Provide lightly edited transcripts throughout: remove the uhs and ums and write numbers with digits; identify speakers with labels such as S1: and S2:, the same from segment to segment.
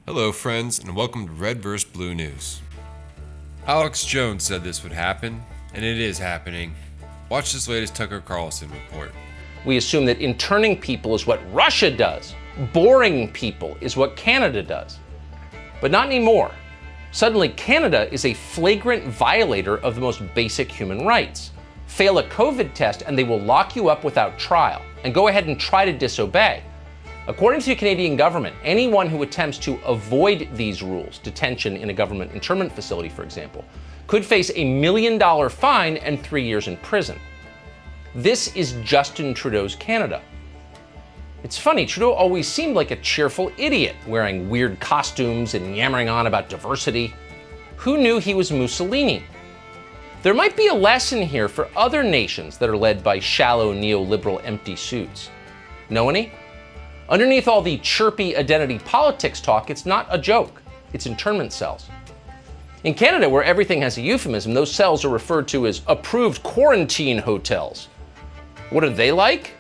S1: Hello friends, and welcome to Red vs. Blue News. Alex Jones said this would happen, and it is happening. Watch this latest Tucker Carlson report.
S2: We assume that interning people is what Russia does. Boring people is what Canada does. But not anymore. Suddenly, Canada is a flagrant violator of the most basic human rights. Fail a COVID test and they will lock you up without trial, and go ahead and try to disobey. According to the Canadian government, anyone who attempts to avoid these rules, detention in a government internment facility, for example, could face $1 million fine and 3 years in prison. This is Justin Trudeau's Canada. It's funny, Trudeau always seemed like a cheerful idiot, wearing weird costumes and yammering on about diversity. Who knew he was Mussolini? There might be a lesson here for other nations that are led by shallow neoliberal empty suits. Know any? Underneath all the chirpy identity politics talk, it's not a joke. It's internment cells. In Canada, where everything has a euphemism, those cells are referred to as approved quarantine hotels. What are they like?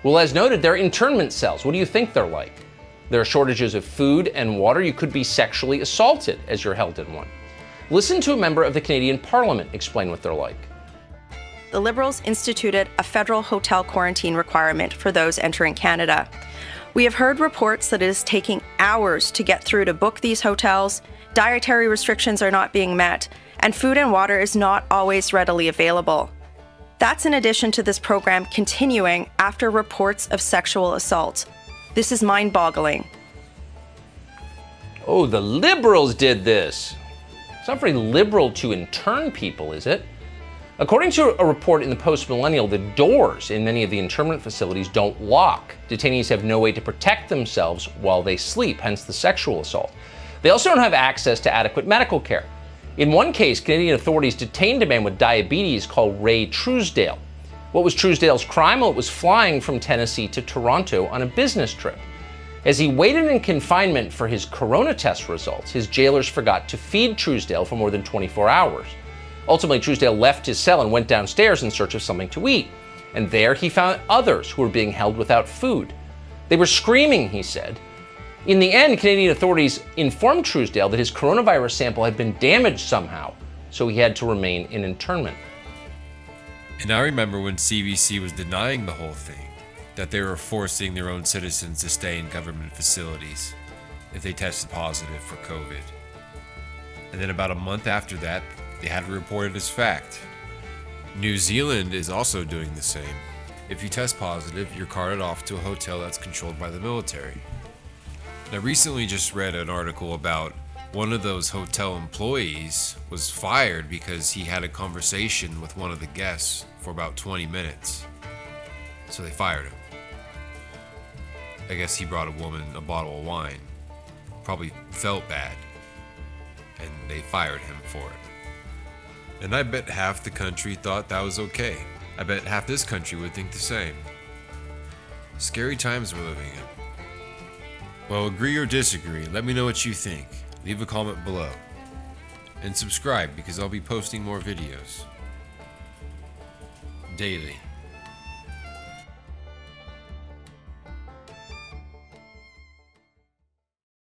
S2: Well, as noted, they're internment cells. What do you think they're like? There are shortages of food and water. You could be sexually assaulted as you're held in one. Listen to a member of the Canadian Parliament explain what they're like.
S3: The Liberals instituted a federal hotel quarantine requirement for those entering Canada. We have heard reports that it is taking hours to get through to book these hotels, dietary restrictions are not being met, and food and water is not always readily available. That's in addition to this program continuing after reports of sexual assault. This is mind-boggling.
S2: Oh, the Liberals did this. It's not very liberal to intern people, is it? According to a report in the Post-Millennial, the doors in many of the internment facilities don't lock. Detainees have no way to protect themselves while they sleep, hence the sexual assault. They also don't have access to adequate medical care. In one case, Canadian authorities detained a man with diabetes called Ray Truesdale. What was Truesdale's crime? Well, it was flying from Tennessee to Toronto on a business trip. As he waited in confinement for his corona test results, his jailers forgot to feed Truesdale for more than 24 hours. Ultimately, Truesdale left his cell and went downstairs in search of something to eat. And there he found others who were being held without food. They were screaming, he said. In the end, Canadian authorities informed Truesdale that his coronavirus sample had been damaged somehow, so he had to remain in internment.
S1: And I remember when CBC was denying the whole thing, that they were forcing their own citizens to stay in government facilities if they tested positive for COVID. And then about a month after that, they had to report it as fact. New Zealand is also doing the same. If you test positive, you're carted off to a hotel that's controlled by the military. I recently just read an article about one of those hotel employees was fired because he had a conversation with one of the guests for about 20 minutes. So they fired him. I guess he brought a woman a bottle of wine. Probably felt bad. And they fired him for it. And I bet half the country thought that was okay. I bet half this country would think the same. Scary times we're living in. Well, agree or disagree, let me know what you think. Leave a comment below. And subscribe because I'll be posting more videos daily.